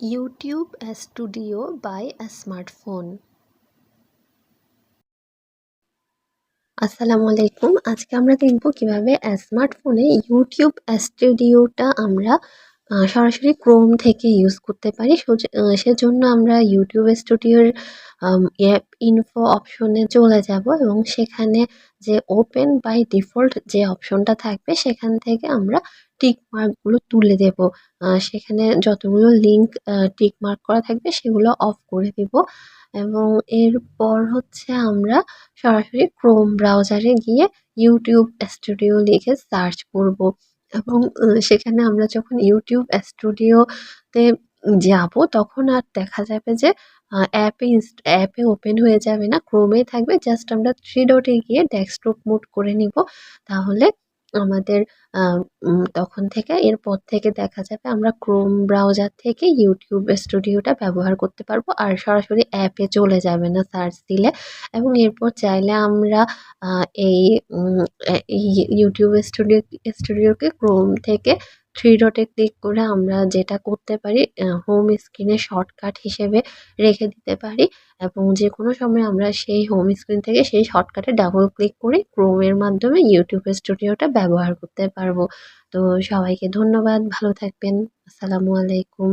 YouTube Studio by a smartphone। আসসালামু আলাইকুম। আজকে আমরা দেখব কিভাবে স্মার্টফোনে ইউটিউব স্টুডিওটা আমরা সরাসরি ক্রোম থেকে ইউজ করতে পারি। সেজন্য আমরা ইউটিউব স্টুডিওর অ্যাপ ইনফো অপশনে চলে যাব এবং সেখানে যে ওপেন বাই ডিফল্ট যে অপশনটা থাকবে সেখান থেকে আমরা টিক মার্কগুলো তুলে দেব। সেখানে যতগুলো লিঙ্ক টিক মার্ক করা থাকবে সেগুলো অফ করে দিব এবং এরপর হচ্ছে আমরা সরাসরি ক্রোম ব্রাউজারে গিয়ে ইউটিউব স্টুডিও লিখে সার্চ করব এবং সেখানে আমরা যখন ইউটিউব স্টুডিওতে যাব তখন আর দেখা যাবে যে অ্যাপে ওপেন হয়ে যাবে না, ক্রোমেই থাকবে। জাস্ট আমরা থ্রি ডটে গিয়ে ডেস্কটপ মোড করে নিব। তাহলে আমাদের তখন থেকে এরপর থেকে দেখা যাবে আমরা ক্রোম ব্রাউজার থেকে ইউটিউব স্টুডিওটা ব্যবহার করতে পারবো আর সরাসরি অ্যাপে চলে যাবে না সার্চ দিলে। এবং এরপর চাইলে আমরা এই এই ইউটিউব স্টুডিওকে ক্রোম থেকে থ্রি ডটে ক্লিক করে আমরা যেটা করতে পারি হোম স্ক্রিনে শর্টকাট হিসেবে রেখে দিতে পারি এবং যে কোনো সময় আমরা সেই হোম স্ক্রিন থেকে সেই শর্টকাটে ডাবল ক্লিক করে ক্রোমের মাধ্যমে ইউটিউব স্টুডিওটা ব্যবহার করতে পারবো। তো সবাইকে ধন্যবাদ, ভালো থাকবেন। আসসালামু আলাইকুম।